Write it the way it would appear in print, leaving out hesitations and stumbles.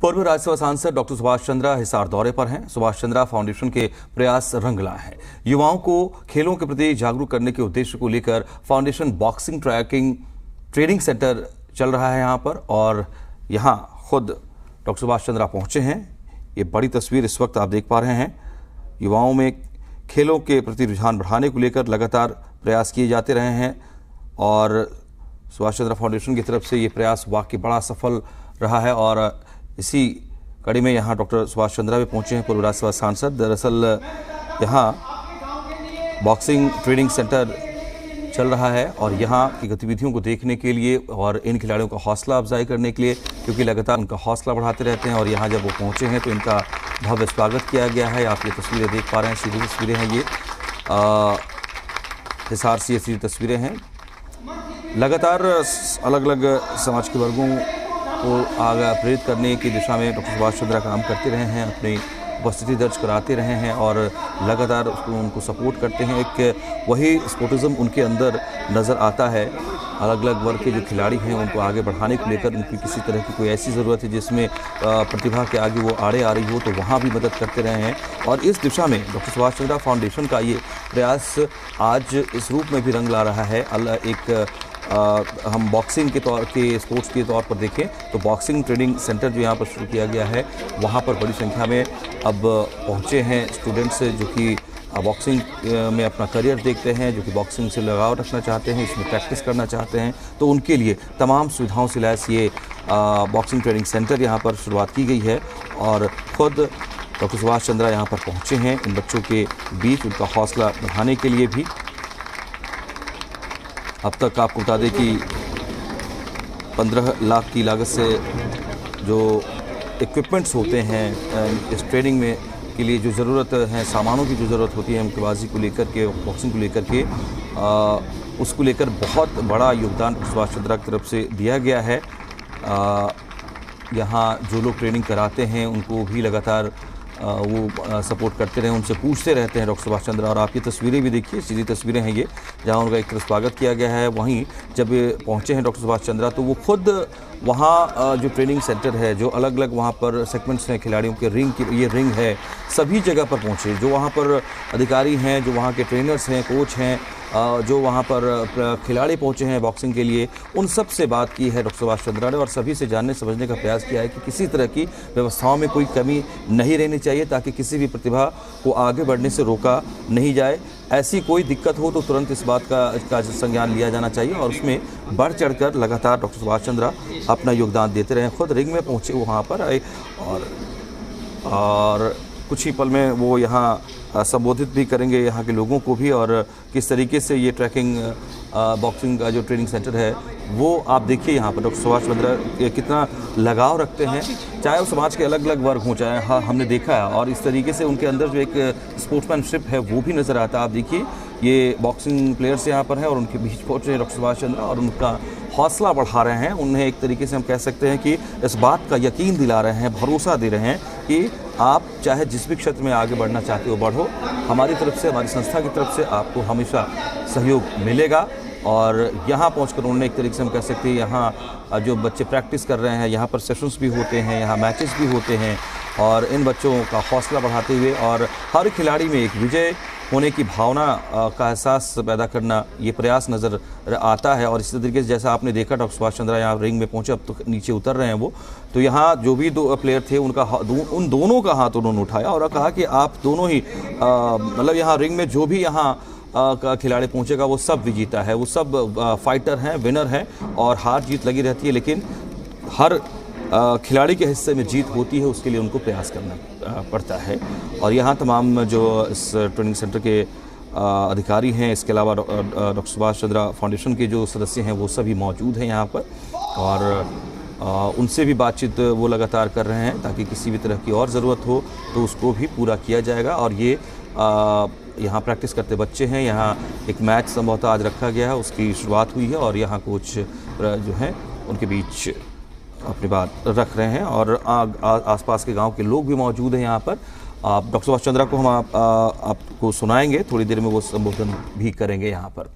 पूर्व राज्यसभा सांसद डॉक्टर सुभाष चंद्रा हिसार दौरे पर हैं। सुभाष चंद्रा फाउंडेशन के प्रयास रंग लाए हैं। युवाओं को खेलों के प्रति जागरूक करने के उद्देश्य को लेकर फाउंडेशन बॉक्सिंग ट्रेनिंग सेंटर चल रहा है यहां पर, और यहां खुद डॉक्टर सुभाष चंद्रा पहुंचे हैं। ये बड़ी तस्वीर इस वक्त आप देख पा रहे हैं। युवाओं में खेलों के प्रति रुझान बढ़ाने को लेकर लगातार प्रयास किए जाते रहे हैं और सुभाष चंद्रा फाउंडेशन की तरफ से ये प्रयास वाकई बड़ा सफल रहा है। और इसी कड़ी में यहाँ डॉक्टर सुभाष चंद्रा भी पहुंचे हैं, पूर्व राज्यसभा सांसद। दरअसल यहाँ बॉक्सिंग ट्रेनिंग सेंटर चल रहा है और यहाँ की गतिविधियों को देखने के लिए और इन खिलाड़ियों का हौसला अफजाई करने के लिए, क्योंकि लगातार उनका हौसला बढ़ाते रहते हैं। और यहाँ जब वो पहुँचे हैं तो इनका भव्य स्वागत किया गया है। आप ये तस्वीरें देख पा रहे हैं, सीधी तस्वीरें हैं ये, हिसार से सीधी तस्वीरें हैं। लगातार अलग अलग समाज के वर्गों को आगे प्रेरित करने की दिशा में डॉक्टर सुभाष चंद्रा काम करते रहे हैं, अपनी उपस्थिति दर्ज कराते रहे हैं और लगातार उनको सपोर्ट करते हैं। एक वही स्पोर्टिज्म उनके अंदर नज़र आता है। अलग अलग वर्ग के जो खिलाड़ी हैं उनको आगे बढ़ाने को लेकर उनकी किसी तरह की कोई ऐसी ज़रूरत है जिसमें प्रतिभा के आगे वो आड़े आ रही हो तो वहाँ भी मदद करते रहे हैं। और इस दिशा में डॉक्टर सुभाष चंद्रा फाउंडेशन का ये प्रयास आज इस रूप में भी रंग ला रहा है। एक हम बॉक्सिंग के तौर के स्पोर्ट्स के तौर पर देखें तो बॉक्सिंग ट्रेनिंग सेंटर जो यहाँ पर शुरू किया गया है, वहाँ पर बड़ी संख्या में अब पहुँचे हैं स्टूडेंट्स जो कि बॉक्सिंग में अपना करियर देखते हैं, जो कि बॉक्सिंग से लगाव रखना चाहते हैं, इसमें प्रैक्टिस करना चाहते हैं। तो उनके लिए तमाम सुविधाओं से लैस ये बॉक्सिंग ट्रेनिंग सेंटर यहाँ पर शुरुआत की गई है। और ख़ुद डॉक्टर सुभाष चंद्रा यहाँ पर पहुँचे हैं इन बच्चों के बीच उनका हौसला बढ़ाने के लिए भी। अब तक आपको बता दें कि 15 लाख की लागत से जो इक्विपमेंट्स होते हैं इस ट्रेनिंग में के लिए जो ज़रूरत है, सामानों की जो ज़रूरत होती है मुक्केबाजी को लेकर के, बॉक्सिंग को लेकर के, उसको लेकर बहुत बड़ा योगदान सुभाष चंद्रा की तरफ से दिया गया है। यहाँ जो लोग ट्रेनिंग कराते हैं उनको भी लगातार वो सपोर्ट करते रहे, उनसे पूछते रहते हैं डॉक्टर सुभाष चंद्रा। और आप ये तस्वीरें भी देखिए, सीधी तस्वीरें हैं ये, जहाँ उनका एक तरफ स्वागत किया गया है। वहीं जब पहुँचे हैं डॉक्टर सुभाष चंद्रा तो वो खुद वहाँ जो ट्रेनिंग सेंटर है, जो अलग अलग वहाँ पर सेगमेंट्स हैं खिलाड़ियों के, ये रिंग है, सभी जगह पर पहुँचे। जो वहाँ पर अधिकारी हैं, जो वहाँ के ट्रेनर्स हैं, कोच हैं, जो वहाँ पर खिलाड़ी पहुँचे हैं बॉक्सिंग के लिए, उन सब से बात की है डॉक्टर सुभाष चंद्रा ने और सभी से जानने समझने का प्रयास किया है कि किसी तरह की व्यवस्थाओं में कोई कमी नहीं रहनी चाहिए ताकि किसी भी प्रतिभा को आगे बढ़ने से रोका नहीं जाए। ऐसी कोई दिक्कत हो तो तुरंत इस बात का संज्ञान लिया जाना चाहिए और उसमें बढ़ चढ़कर लगातार डॉक्टर सुभाष चंद्रा अपना योगदान देते रहे। खुद रिंग में पहुँचे वहाँ पर आए और कुछ ही पल में वो यहाँ संबोधित भी करेंगे यहाँ के लोगों को भी। और किस तरीके से ये ट्रैकिंग बॉक्सिंग का जो ट्रेनिंग सेंटर है वो आप देखिए, यहाँ पर डॉक्टर सुभाष चंद्रा कितना लगाव रखते हैं, चाहे वो समाज के अलग अलग वर्ग हों, चाहे हाँ हमने देखा है। और इस तरीके से उनके अंदर जो एक स्पोर्ट्समैनशिप है वो भी नज़र आता है। आप देखिए ये बॉक्सिंग प्लेयर्स यहाँ पर हैं और उनके बीच पहुँच रहे हैं डॉक्टर सुभाष चंद्रा और उनका हौसला बढ़ा रहे हैं। उन्हें एक तरीके से हम कह सकते हैं कि इस बात का यकीन दिला रहे हैं, भरोसा दे रहे हैं कि आप चाहे जिस भी क्षेत्र में आगे बढ़ना चाहते हो बढ़ो, हमारी तरफ से, हमारी संस्था की तरफ से आपको हमेशा सहयोग मिलेगा। और यहाँ पहुंचकर उन्होंने एक तरीके से हम कह सकते हैं यहाँ जो बच्चे प्रैक्टिस कर रहे हैं, यहाँ पर सेशंस भी होते हैं, यहाँ मैचेस भी होते हैं और इन बच्चों का हौसला बढ़ाते हुए और हर खिलाड़ी में एक विजय होने की भावना का एहसास पैदा करना ये प्रयास नज़र आता है। और इसी तरीके से जैसा आपने देखा डॉक्टर सुभाष चंद्रा यहाँ रिंग में पहुँचे, अब तो नीचे उतर रहे हैं वो, तो यहाँ जो भी दो प्लेयर थे उन दोनों का हाथ उन्होंने उठाया और कहा कि आप दोनों ही मतलब यहाँ रिंग में जो भी यहाँ का खिलाड़ी पहुँचेगा वो सब विजेता है, वो सब फाइटर हैं, विनर हैं और हार जीत लगी रहती है, लेकिन हर खिलाड़ी के हिस्से में जीत होती है, उसके लिए उनको प्रयास करना पड़ता है। और यहाँ तमाम जो इस ट्रेनिंग सेंटर के अधिकारी हैं, इसके अलावा डॉक्टर सुभाष चंद्रा फाउंडेशन के जो सदस्य हैं वो सभी मौजूद हैं यहाँ पर और उनसे भी बातचीत वो लगातार कर रहे हैं ताकि किसी भी तरह की और ज़रूरत हो तो उसको भी पूरा किया जाएगा। और ये यहाँ प्रैक्टिस करते बच्चे हैं, यहाँ एक मैच संभवतः आज रखा गया है, उसकी शुरुआत हुई है और यहाँ कोच जो हैं उनके बीच अपनी बात रख रहे हैं और आसपास के गांव के लोग भी मौजूद हैं यहाँ पर। डॉक्टर सुभाष चंद्रा को हम आपको सुनाएंगे, थोड़ी देर में वो संबोधन भी करेंगे यहाँ पर।